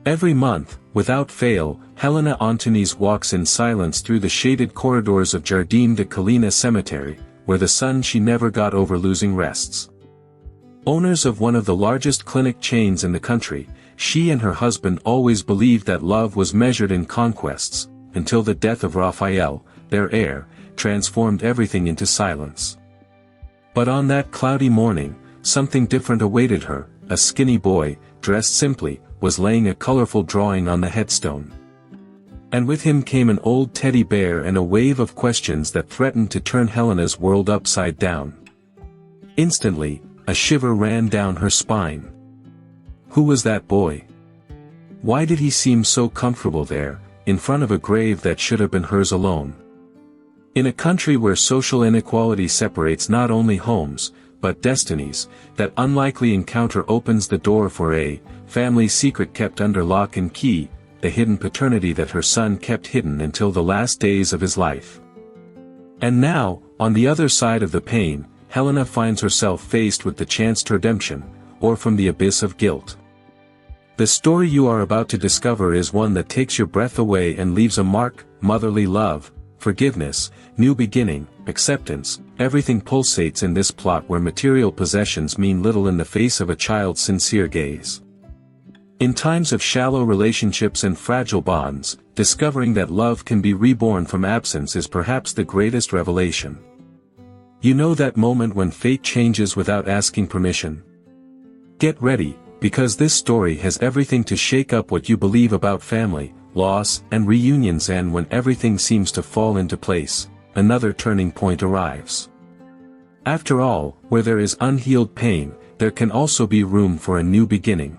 Every month, without fail, Helena Antonis walks in silence through the shaded corridors of Jardin de Colina Cemetery, where the son she never got over losing rests. Owners of one of the largest clinic chains in the country, she and her husband always believed that love was measured in conquests, until the death of Raphael, their heir, transformed everything into silence. But on that cloudy morning, something different awaited her. A skinny boy, dressed simply, was laying a colorful drawing on the headstone. And with him came an old teddy bear and a wave of questions that threatened to turn Helena's world upside down. Instantly, a shiver ran down her spine. Who was that boy? Why did he seem so comfortable there, in front of a grave that should have been hers alone? In a country where social inequality separates not only homes, but destinies, that unlikely encounter opens the door for a family secret kept under lock and key, the hidden paternity that her son kept hidden until the last days of his life. And now, on the other side of the pain, Helena finds herself faced with the chance to redemption, or from the abyss of guilt. The story you are about to discover is one that takes your breath away and leaves a mark: motherly love, forgiveness, new beginning, acceptance. Everything pulsates in this plot where material possessions mean little in the face of a child's sincere gaze. In times of shallow relationships and fragile bonds, discovering that love can be reborn from absence is perhaps the greatest revelation. You know that moment when fate changes without asking permission? Get ready, because this story has everything to shake up what you believe about family, loss, and reunions, and when everything seems to fall into place, another turning point arrives. After all, where there is unhealed pain, there can also be room for a new beginning.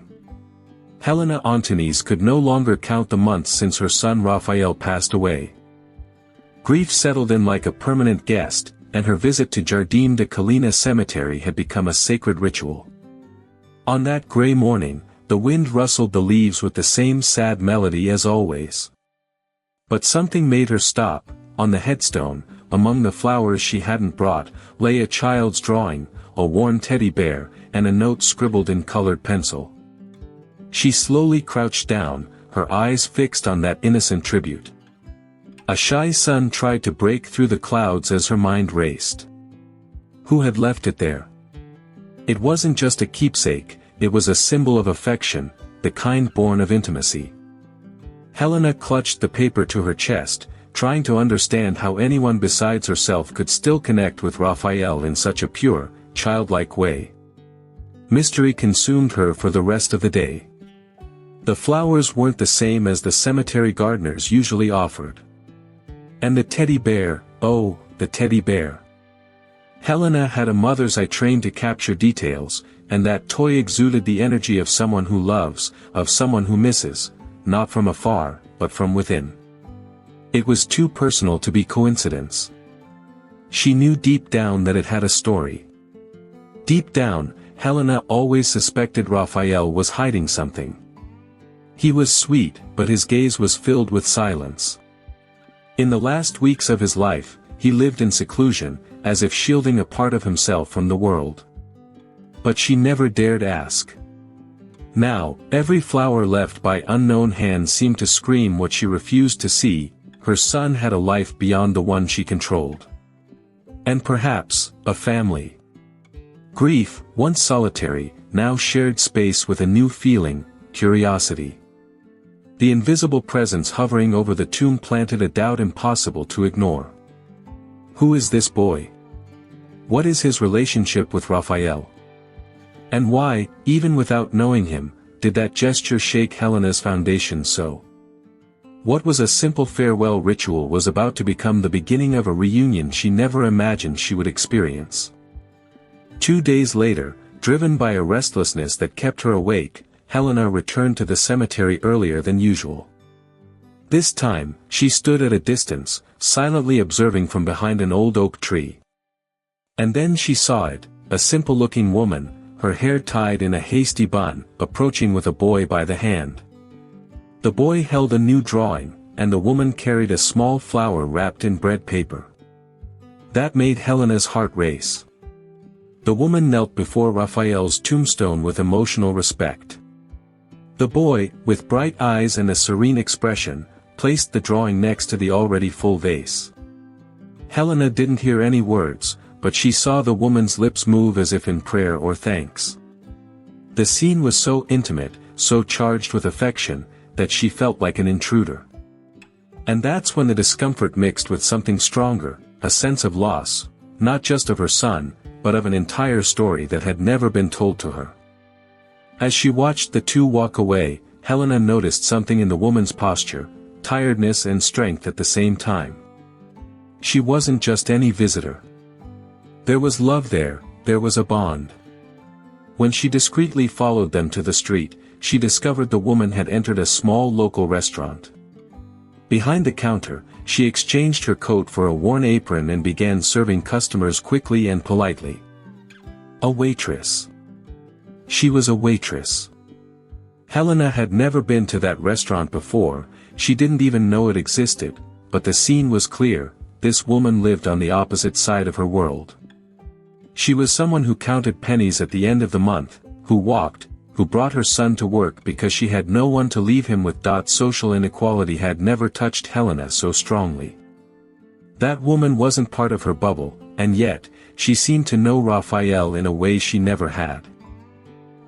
Helena Antonis could no longer count the months since her son Raphael passed away. Grief settled in like a permanent guest, and her visit to Jardin de Colina Cemetery had become a sacred ritual. On that gray morning, the wind rustled the leaves with the same sad melody as always. But something made her stop. On the headstone, among the flowers she hadn't brought, lay a child's drawing, a worn teddy bear, and a note scribbled in colored pencil. She slowly crouched down, her eyes fixed on that innocent tribute. A shy sun tried to break through the clouds as her mind raced. Who had left it there? It wasn't just a keepsake, it was a symbol of affection, the kind born of intimacy. Helena clutched the paper to her chest, trying to understand how anyone besides herself could still connect with Raphael in such a pure, childlike way. Mystery consumed her for the rest of the day. The flowers weren't the same as the cemetery gardeners usually offered. And the teddy bear, oh, the teddy bear. Helena had a mother's eye trained to capture details, and that toy exuded the energy of someone who loves, of someone who misses, not from afar, but from within. It was too personal to be coincidence. She knew deep down that it had a story. Deep down, Helena always suspected Raphael was hiding something. He was sweet, but his gaze was filled with silence. In the last weeks of his life, he lived in seclusion, as if shielding a part of himself from the world. But she never dared ask. Now, every flower left by unknown hands seemed to scream what she refused to see: her son had a life beyond the one she controlled. And perhaps, a family. Grief, once solitary, now shared space with a new feeling: curiosity. The invisible presence hovering over the tomb planted a doubt impossible to ignore. Who is this boy? What is his relationship with Raphael? And why, even without knowing him, did that gesture shake Helena's foundation so? What was a simple farewell ritual was about to become the beginning of a reunion she never imagined she would experience. 2 days later, driven by a restlessness that kept her awake, Helena returned to the cemetery earlier than usual. This time, she stood at a distance, silently observing from behind an old oak tree. And then she saw it, a simple-looking woman, her hair tied in a hasty bun, approaching with a boy by the hand. The boy held a new drawing, and the woman carried a small flower wrapped in bread paper. That made Helena's heart race. The woman knelt before Raphael's tombstone with emotional respect. The boy, with bright eyes and a serene expression, placed the drawing next to the already full vase. Helena didn't hear any words, but she saw the woman's lips move as if in prayer or thanks. The scene was so intimate, so charged with affection, that she felt like an intruder. And that's when the discomfort mixed with something stronger, a sense of loss, not just of her son, but of an entire story that had never been told to her. As she watched the two walk away, Helena noticed something in the woman's posture, tiredness and strength at the same time. She wasn't just any visitor. There was love there was a bond. When she discreetly followed them to the street, she discovered the woman had entered a small local restaurant. Behind the counter, she exchanged her coat for a worn apron and began serving customers quickly and politely. A waitress. She was a waitress. Helena had never been to that restaurant before, she didn't even know it existed, but the scene was clear, this woman lived on the opposite side of her world. She was someone who counted pennies at the end of the month, who walked, who brought her son to work because she had no one to leave him with. Social inequality had never touched Helena so strongly. That woman wasn't part of her bubble, and yet, she seemed to know Raphael in a way she never had.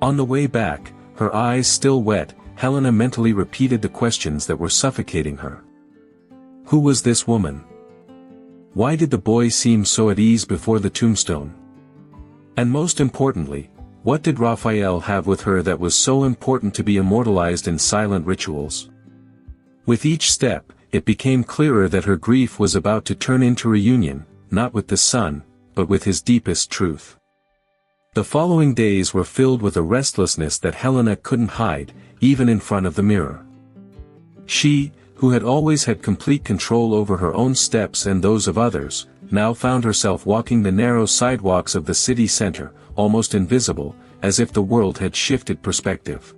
On the way back, her eyes still wet, Helena mentally repeated the questions that were suffocating her. Who was this woman? Why did the boy seem so at ease before the tombstone? And most importantly, what did Raphael have with her that was so important to be immortalized in silent rituals? With each step, it became clearer that her grief was about to turn into reunion, not with the son, but with his deepest truth. The following days were filled with a restlessness that Helena couldn't hide, even in front of the mirror. She, who had always had complete control over her own steps and those of others, now found herself walking the narrow sidewalks of the city center, almost invisible, as if the world had shifted perspective.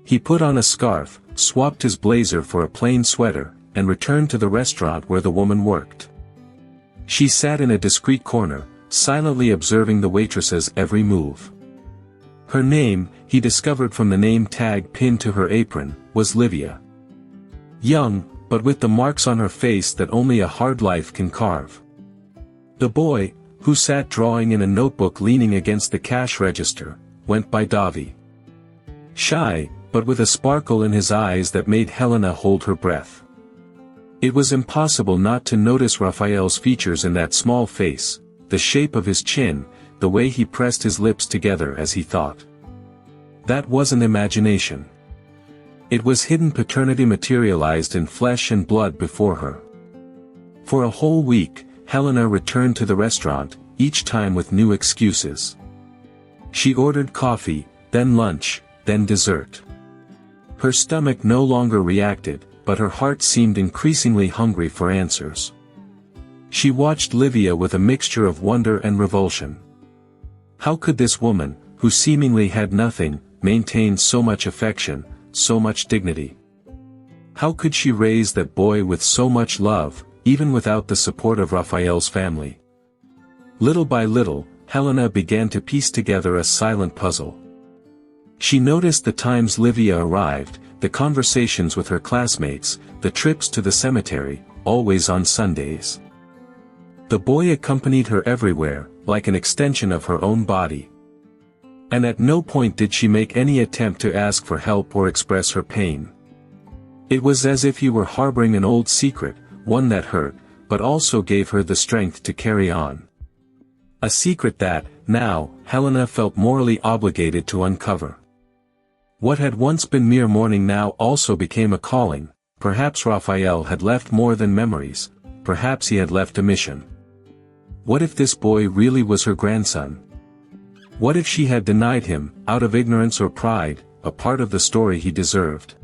He put on a scarf, swapped his blazer for a plain sweater, and returned to the restaurant where the woman worked. She sat in a discreet corner, silently observing the waitress's every move. Her name, he discovered from the name tag pinned to her apron, was Livia. Young, but with the marks on her face that only a hard life can carve. The boy, who sat drawing in a notebook leaning against the cash register, went by Davi. Shy, but with a sparkle in his eyes that made Helena hold her breath. It was impossible not to notice Raphael's features in that small face, the shape of his chin, the way he pressed his lips together as he thought. That wasn't imagination. It was hidden paternity materialized in flesh and blood before her. For a whole week, Helena returned to the restaurant, each time with new excuses. She ordered coffee, then lunch, then dessert. Her stomach no longer reacted, but her heart seemed increasingly hungry for answers. She watched Livia with a mixture of wonder and revulsion. How could this woman, who seemingly had nothing, maintain so much affection, so much dignity? How could she raise that boy with so much love, even without the support of Raphael's family? Little by little, Helena began to piece together a silent puzzle. She noticed the times Livia arrived, the conversations with her classmates, the trips to the cemetery, always on Sundays. The boy accompanied her everywhere, like an extension of her own body. And at no point did she make any attempt to ask for help or express her pain. It was as if he were harboring an old secret, one that hurt, but also gave her the strength to carry on. A secret that, now, Helena felt morally obligated to uncover. What had once been mere mourning now also became a calling. Perhaps Raphael had left more than memories, perhaps he had left a mission. What if this boy really was her grandson? What if she had denied him, out of ignorance or pride, a part of the story he deserved?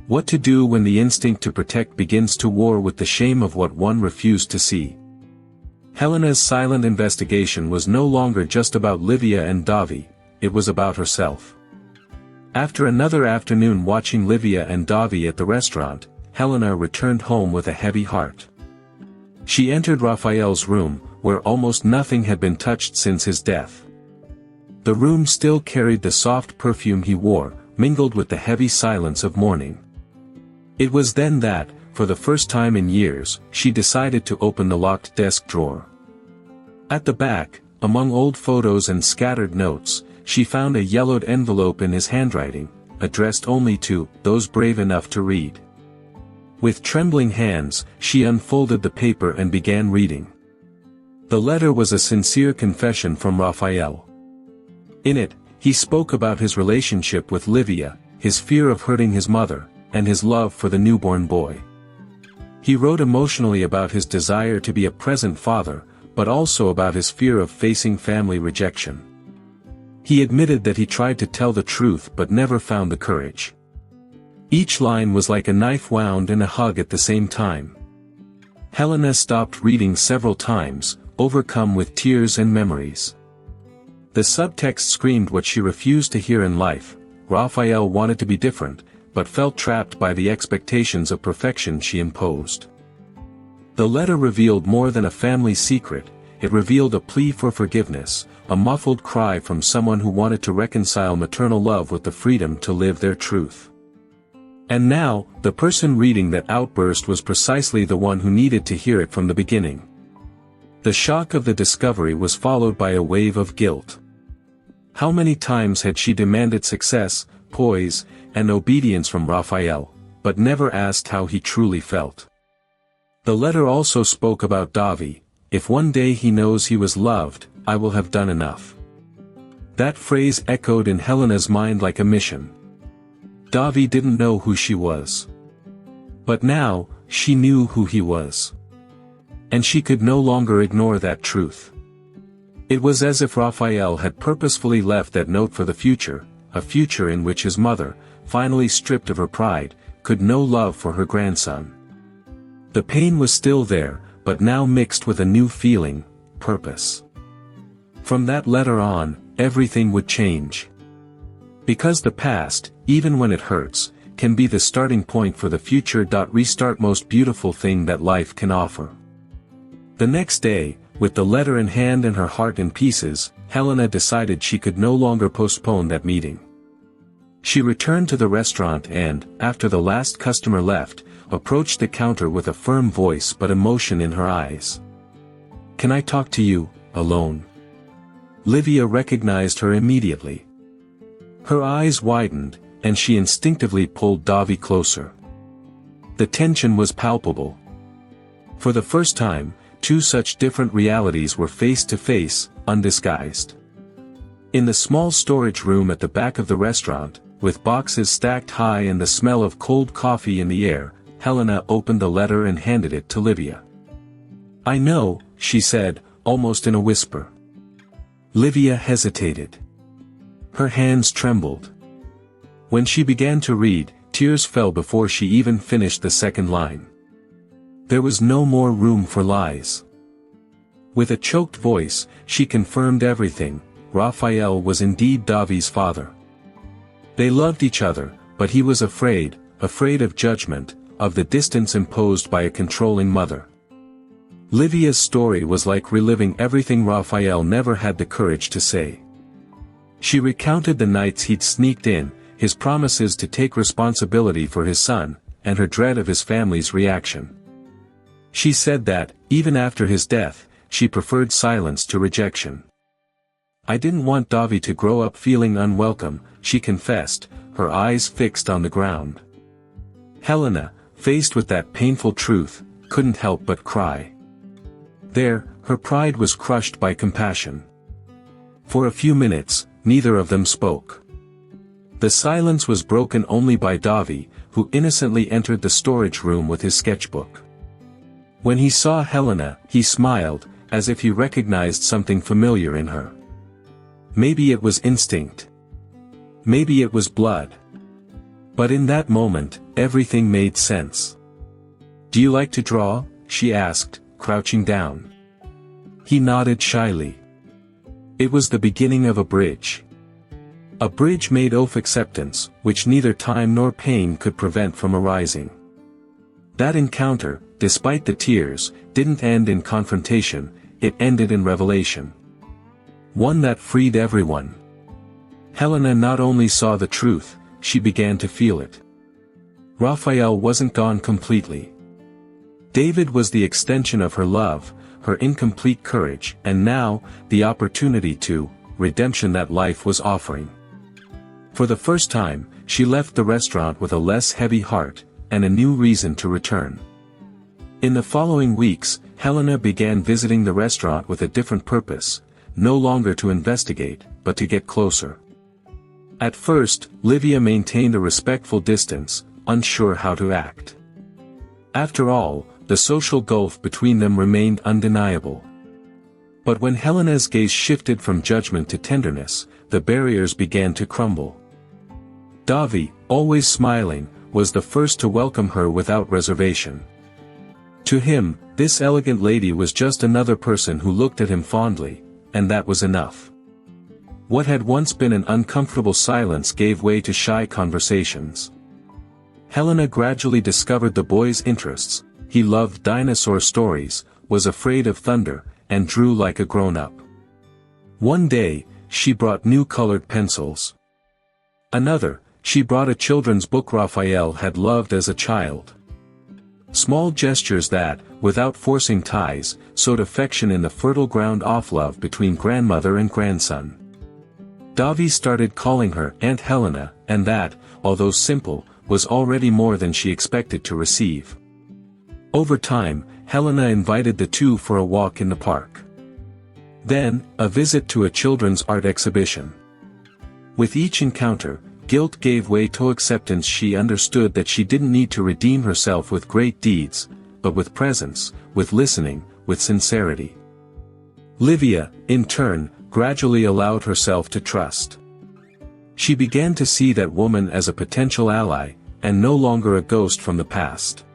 What to do when the instinct to protect begins to war with the shame of what one refused to see? Helena's silent investigation was no longer just about Livia and Davi, it was about herself. After another afternoon watching Livia and Davi at the restaurant, Helena returned home with a heavy heart. She entered Raphael's room, where almost nothing had been touched since his death. The room still carried the soft perfume he wore, mingled with the heavy silence of morning. It was then that, for the first time in years, she decided to open the locked desk drawer. At the back, among old photos and scattered notes, she found a yellowed envelope in his handwriting, addressed only to those brave enough to read. With trembling hands, she unfolded the paper and began reading. The letter was a sincere confession from Raphael. In it, he spoke about his relationship with Livia, his fear of hurting his mother, and his love for the newborn boy. He wrote emotionally about his desire to be a present father, but also about his fear of facing family rejection. He admitted that he tried to tell the truth but never found the courage. Each line was like a knife wound and a hug at the same time. Helena stopped reading several times, overcome with tears and memories. The subtext screamed what she refused to hear in life. Raphael wanted to be different, but felt trapped by the expectations of perfection she imposed. The letter revealed more than a family secret. It revealed a plea for forgiveness, a muffled cry from someone who wanted to reconcile maternal love with the freedom to live their truth. And now, the person reading that outburst was precisely the one who needed to hear it from the beginning. The shock of the discovery was followed by a wave of guilt. How many times had she demanded success, poise, and obedience from Raphael, but never asked how he truly felt? The letter also spoke about Davi. If one day he knows he was loved, I will have done enough. That phrase echoed in Helena's mind like a mission. Davi didn't know who she was. But now, she knew who he was. And she could no longer ignore that truth. It was as if Raphael had purposefully left that note for the future, a future in which his mother, finally stripped of her pride, could know love for her grandson. The pain was still there, but now mixed with a new feeling, purpose. From that letter on, everything would change. Because the past, even when it hurts, can be the starting point for the future. Restart most beautiful thing that life can offer. The next day, with the letter in hand and her heart in pieces, Helena decided she could no longer postpone that meeting. She returned to the restaurant and, after the last customer left, approached the counter with a firm voice but emotion in her eyes. "Can I talk to you, alone?" Livia recognized her immediately. Her eyes widened, and she instinctively pulled Davi closer. The tension was palpable. For the first time, two such different realities were face to face, undisguised. In the small storage room at the back of the restaurant, with boxes stacked high and the smell of cold coffee in the air, Helena opened the letter and handed it to Livia. "I know," she said, almost in a whisper. Livia hesitated. Her hands trembled. When she began to read, tears fell before she even finished the second line. There was no more room for lies. With a choked voice, she confirmed everything. Raphael was indeed Davi's father. They loved each other, but he was afraid of judgment, of the distance imposed by a controlling mother. Livia's story was like reliving everything Raphael never had the courage to say. She recounted the nights he'd sneaked in, his promises to take responsibility for his son, and her dread of his family's reaction. She said that, even after his death, she preferred silence to rejection. "I didn't want Davi to grow up feeling unwelcome," she confessed, her eyes fixed on the ground. Helena, faced with that painful truth, couldn't help but cry. There, her pride was crushed by compassion. For a few minutes, neither of them spoke. The silence was broken only by Davi, who innocently entered the storage room with his sketchbook. When he saw Helena, he smiled, as if he recognized something familiar in her. Maybe it was instinct. Maybe it was blood. But in that moment, everything made sense. "Do you like to draw?" she asked, crouching down. He nodded shyly. It was the beginning of a bridge. A bridge made of acceptance, which neither time nor pain could prevent from arising. That encounter, despite the tears, didn't end in confrontation, it ended in revelation. One that freed everyone. Helena not only saw the truth, she began to feel it. Raphael wasn't gone completely. David was the extension of her love, her incomplete courage, and now, the opportunity to redemption that life was offering. For the first time, she left the restaurant with a less heavy heart, and a new reason to return. In the following weeks, Helena began visiting the restaurant with a different purpose, no longer to investigate, but to get closer. At first, Livia maintained a respectful distance, unsure how to act. After all, the social gulf between them remained undeniable. But when Helena's gaze shifted from judgment to tenderness, the barriers began to crumble. Davy, always smiling, was the first to welcome her without reservation. To him, this elegant lady was just another person who looked at him fondly, and that was enough. What had once been an uncomfortable silence gave way to shy conversations. Helena gradually discovered the boy's interests. He loved dinosaur stories, was afraid of thunder, and drew like a grown-up. One day, she brought new colored pencils. Another, she brought a children's book Raphael had loved as a child. Small gestures that, without forcing ties, sowed affection in the fertile ground of love between grandmother and grandson. Davy started calling her Aunt Helena, and that, although simple, was already more than she expected to receive. Over time, Helena invited the two for a walk in the park. Then, a visit to a children's art exhibition. With each encounter, guilt gave way to acceptance. She understood that she didn't need to redeem herself with great deeds, but with presence, with listening, with sincerity. Livia, in turn, gradually allowed herself to trust. She began to see that woman as a potential ally, and no longer a ghost from the past.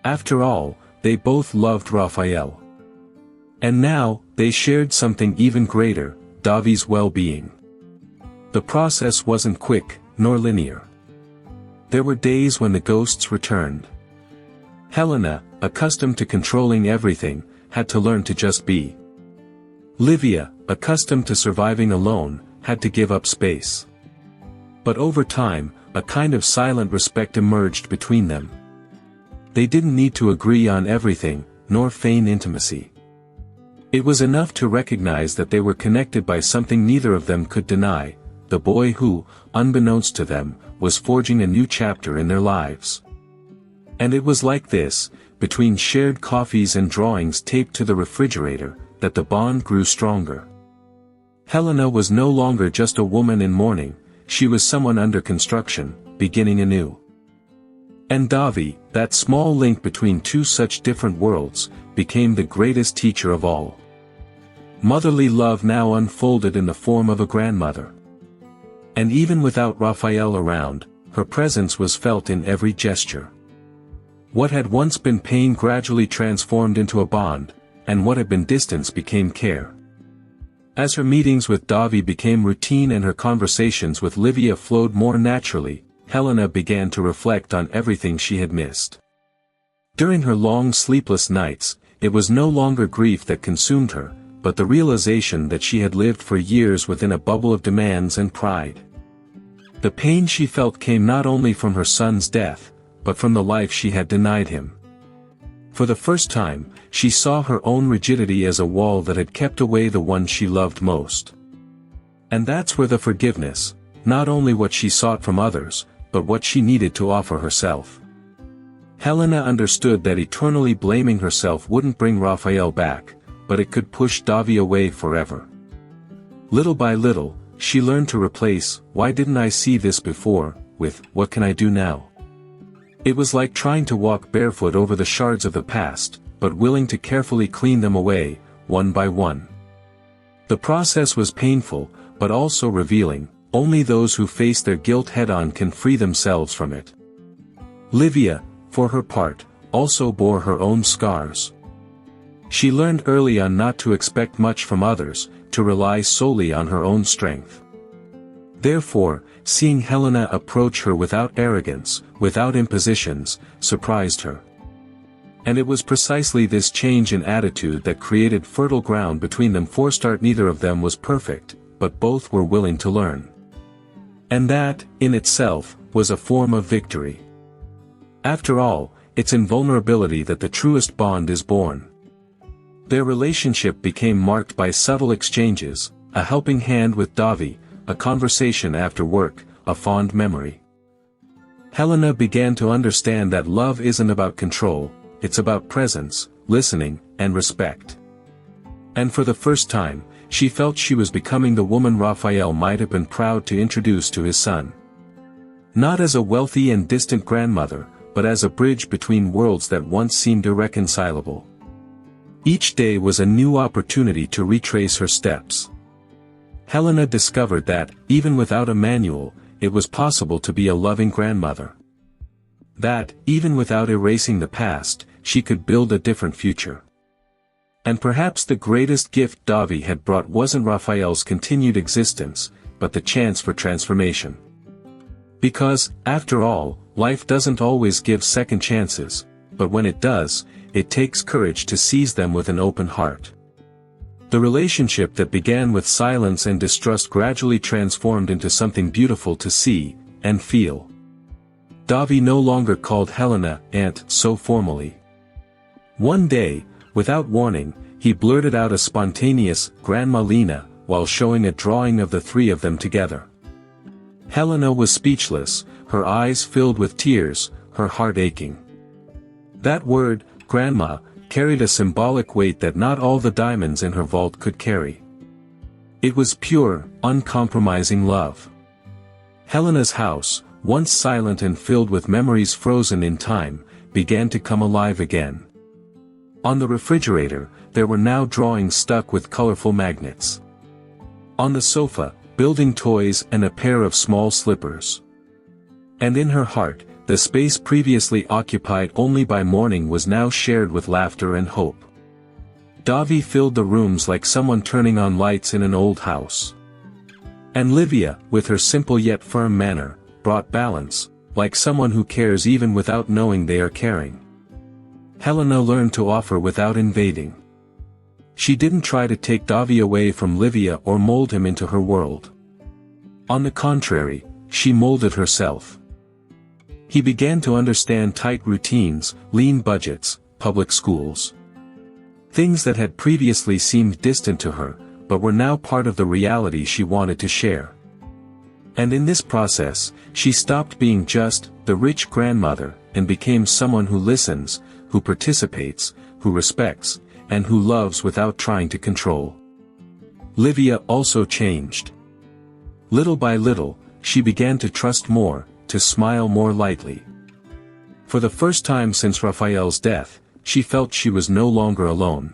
After all, they both loved Raphael. And now, they shared something even greater, Davy's well-being. The process wasn't quick, nor linear. There were days when the ghosts returned. Helena, accustomed to controlling everything, had to learn to just be. Livia, accustomed to surviving alone, had to give up space. But over time, a kind of silent respect emerged between them. They didn't need to agree on everything, nor feign intimacy. It was enough to recognize that they were connected by something neither of them could deny, the boy who, unbeknownst to them, was forging a new chapter in their lives. And it was like this, between shared coffees and drawings taped to the refrigerator, that the bond grew stronger. Helena was no longer just a woman in mourning, she was someone under construction, beginning anew. And Davy, that small link between two such different worlds, became the greatest teacher of all. Motherly love now unfolded in the form of a grandmother. And even without Raphael around, her presence was felt in every gesture. What had once been pain gradually transformed into a bond, and what had been distance became care. As her meetings with Davy became routine and her conversations with Livia flowed more naturally, Helena began to reflect on everything she had missed. During her long sleepless nights, it was no longer grief that consumed her, but the realization that she had lived for years within a bubble of demands and pride. The pain she felt came not only from her son's death, but from the life she had denied him. For the first time, she saw her own rigidity as a wall that had kept away the one she loved most. And that's where the forgiveness, not only what she sought from others, but what she needed to offer herself. Helena understood that eternally blaming herself wouldn't bring Raphael back, but it could push Davy away forever. Little by little, she learned to replace, "Why didn't I see this before?" with, "What can I do now?" It was like trying to walk barefoot over the shards of the past, but willing to carefully clean them away, one by one. The process was painful, but also revealing. Only those who face their guilt head-on can free themselves from it. Livia, for her part, also bore her own scars. She learned early on not to expect much from others, to rely solely on her own strength. Therefore, seeing Helena approach her without arrogance, without impositions, surprised her. And it was precisely this change in attitude that created fertile ground between them. For start, neither of them was perfect, but both were willing to learn. And that, in itself, was a form of victory. After all, it's in vulnerability that the truest bond is born. Their relationship became marked by subtle exchanges, a helping hand with Davi, a conversation after work, a fond memory. Helena began to understand that love isn't about control, it's about presence, listening, and respect. And for the first time, she felt she was becoming the woman Raphael might have been proud to introduce to his son. Not as a wealthy and distant grandmother, but as a bridge between worlds that once seemed irreconcilable. Each day was a new opportunity to retrace her steps. Helena discovered that, even without a manual, it was possible to be a loving grandmother. That, even without erasing the past, she could build a different future. And perhaps the greatest gift Davi had brought wasn't Raphael's continued existence, but the chance for transformation. Because, after all, life doesn't always give second chances, but when it does, it takes courage to seize them with an open heart. The relationship that began with silence and distrust gradually transformed into something beautiful to see and feel. Davi no longer called Helena aunt so formally. One day, without warning, he blurted out a spontaneous "Grandma Lena," while showing a drawing of the three of them together. Helena was speechless, her eyes filled with tears, her heart aching. That word, grandma, carried a symbolic weight that not all the diamonds in her vault could carry. It was pure, uncompromising love. Helena's house, once silent and filled with memories frozen in time, began to come alive again. On the refrigerator, there were now drawings stuck with colorful magnets. On the sofa, building toys and a pair of small slippers. And in her heart, the space previously occupied only by mourning was now shared with laughter and hope. Davi filled the rooms like someone turning on lights in an old house. And Livia, with her simple yet firm manner, brought balance, like someone who cares even without knowing they are caring. Helena learned to offer without invading. She didn't try to take Davi away from Livia or mold him into her world. On the contrary, she molded herself. He began to understand tight routines, lean budgets, public schools. Things that had previously seemed distant to her, but were now part of the reality she wanted to share. And in this process, she stopped being just the rich grandmother and became someone who listens, who participates, who respects, and who loves without trying to control. Livia also changed. Little by little, she began to trust more, to smile more lightly. For the first time since Raphael's death, she felt she was no longer alone.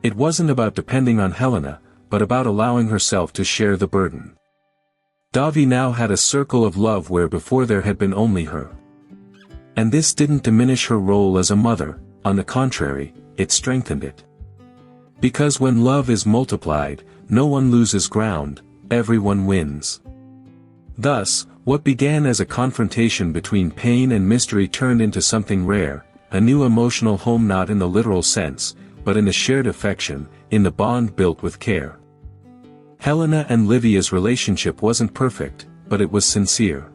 It wasn't about depending on Helena, but about allowing herself to share the burden. Davi now had a circle of love where before there had been only her. And this didn't diminish her role as a mother, on the contrary, it strengthened it. Because when love is multiplied, no one loses ground, everyone wins. Thus, what began as a confrontation between pain and mystery turned into something rare, a new emotional home not in the literal sense, but in the shared affection, in the bond built with care. Helena and Livia's relationship wasn't perfect, but it was sincere.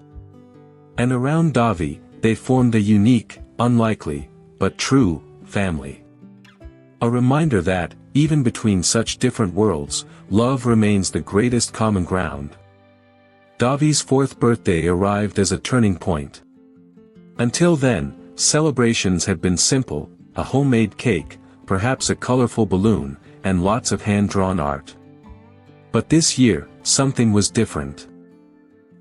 And around Davi, they formed a unique, unlikely, but true, family. A reminder that, even between such different worlds, love remains the greatest common ground. Davi's 4th birthday arrived as a turning point. Until then, celebrations had been simple, a homemade cake, perhaps a colorful balloon, and lots of hand-drawn art. But this year, something was different.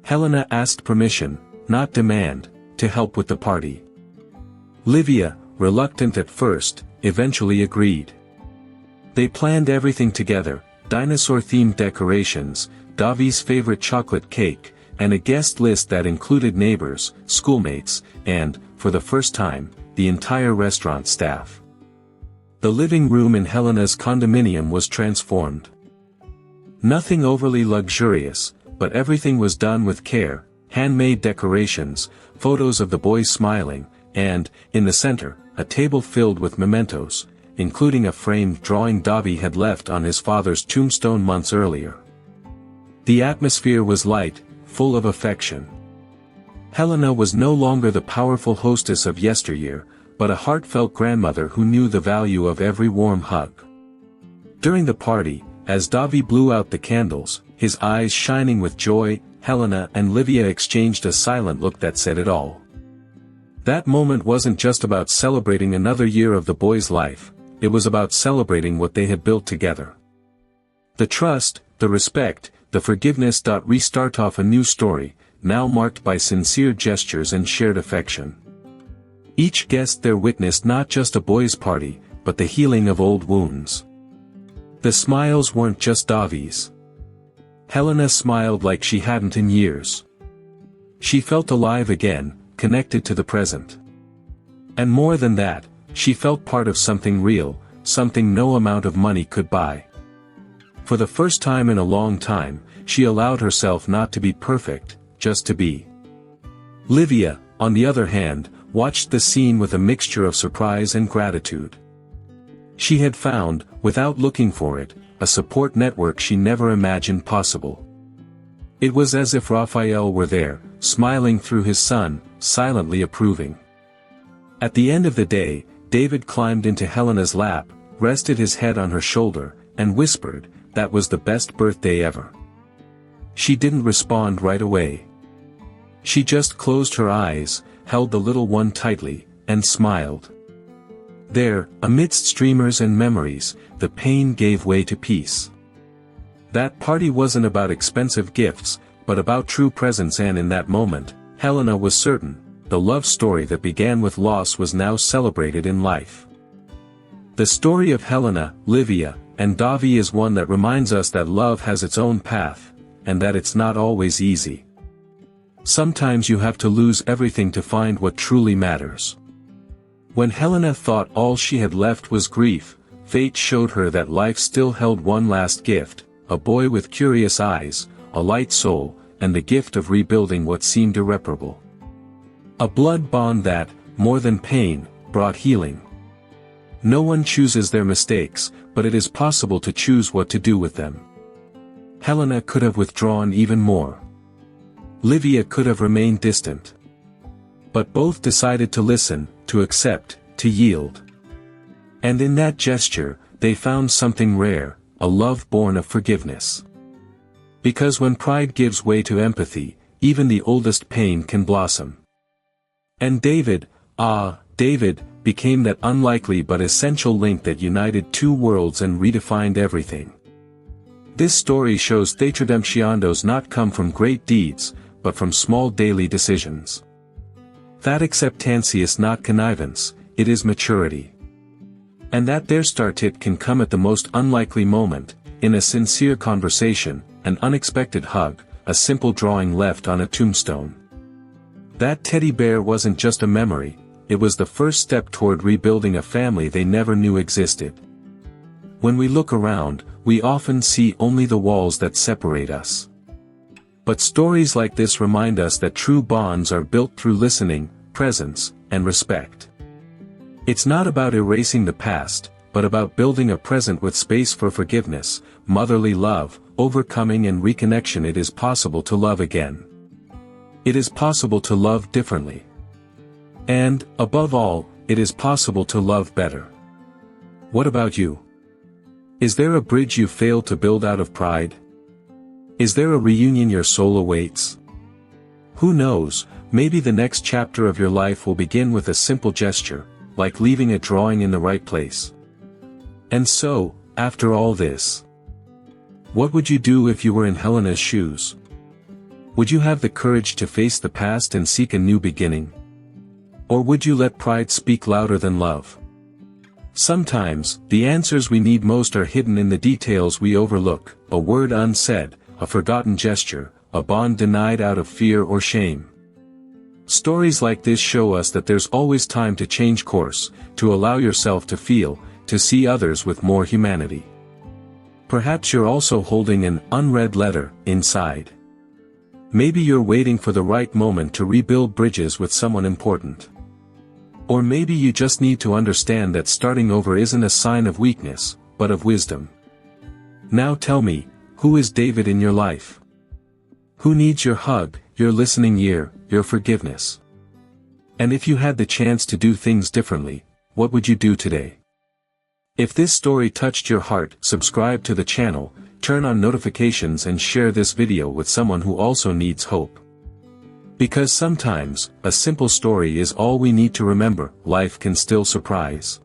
Helena asked permission, not demand, to help with the party. Livia, reluctant at first, eventually agreed. They planned everything together, dinosaur-themed decorations, Davi's favorite chocolate cake, and a guest list that included neighbors, schoolmates, and, for the first time, the entire restaurant staff. The living room in Helena's condominium was transformed. Nothing overly luxurious, but everything was done with care, handmade decorations, photos of the boys smiling, and, in the center, a table filled with mementos, including a framed drawing Davi had left on his father's tombstone months earlier. The atmosphere was light, full of affection. Helena was no longer the powerful hostess of yesteryear, but a heartfelt grandmother who knew the value of every warm hug. During the party, as Davy blew out the candles, his eyes shining with joy, Helena and Livia exchanged a silent look that said it all. That moment wasn't just about celebrating another year of the boy's life, it was about celebrating what they had built together. The trust, the respect, the forgiveness. Restart off a new story, now marked by sincere gestures and shared affection. Each guest there witnessed not just a boy's party, but the healing of old wounds. The smiles weren't just Davy's. Helena smiled like she hadn't in years. She felt alive again, connected to the present. And more than that, she felt part of something real, something no amount of money could buy. For the first time in a long time, she allowed herself not to be perfect, just to be. Livia, on the other hand, watched the scene with a mixture of surprise and gratitude. She had found, without looking for it, a support network she never imagined possible. It was as if Raphael were there, smiling through his son, silently approving. At the end of the day, David climbed into Helena's lap, rested his head on her shoulder, and whispered, "That was the best birthday ever." She didn't respond right away. She just closed her eyes, held the little one tightly, and smiled. There, amidst streamers and memories, the pain gave way to peace. That party wasn't about expensive gifts, but about true presence, and in that moment, Helena was certain, the love story that began with loss was now celebrated in life. The story of Helena, Livia, and Davy is one that reminds us that love has its own path, and that it's not always easy. Sometimes you have to lose everything to find what truly matters. When Helena thought all she had left was grief, fate showed her that life still held one last gift, a boy with curious eyes, a light soul, and the gift of rebuilding what seemed irreparable. A blood bond that, more than pain, brought healing. No one chooses their mistakes, but it is possible to choose what to do with them. Helena could have withdrawn even more. Livia could have remained distant. But both decided to listen, to accept, to yield. And in that gesture, they found something rare, a love born of forgiveness. Because when pride gives way to empathy, even the oldest pain can blossom. And David, David, became that unlikely but essential link that united two worlds and redefined everything. This story shows that redemption does not come from great deeds, but from small daily decisions. That acceptance is not connivance, it is maturity. And that their start can come at the most unlikely moment, in a sincere conversation, an unexpected hug, a simple drawing left on a tombstone. That teddy bear wasn't just a memory, it was the first step toward rebuilding a family they never knew existed. When we look around, we often see only the walls that separate us. But stories like this remind us that true bonds are built through listening, presence, and respect. It's not about erasing the past, but about building a present with space for forgiveness, motherly love, overcoming and reconnection. It is possible to love again. It is possible to love differently. And, above all, it is possible to love better. What about you? Is there a bridge you failed to build out of pride? Is there a reunion your soul awaits? Who knows, maybe the next chapter of your life will begin with a simple gesture, like leaving a drawing in the right place. And so, after all this, what would you do if you were in Helena's shoes? Would you have the courage to face the past and seek a new beginning? Or would you let pride speak louder than love? Sometimes, the answers we need most are hidden in the details we overlook, a word unsaid, a forgotten gesture, a bond denied out of fear or shame. Stories like this show us that there's always time to change course, to allow yourself to feel, to see others with more humanity. Perhaps you're also holding an unread letter inside. Maybe you're waiting for the right moment to rebuild bridges with someone important. Or maybe you just need to understand that starting over isn't a sign of weakness, but of wisdom. Now tell me, who is David in your life? Who needs your hug, your listening ear, your forgiveness? And if you had the chance to do things differently, what would you do today? If this story touched your heart, subscribe to the channel, turn on notifications and share this video with someone who also needs hope. Because sometimes, a simple story is all we need to remember, life can still surprise.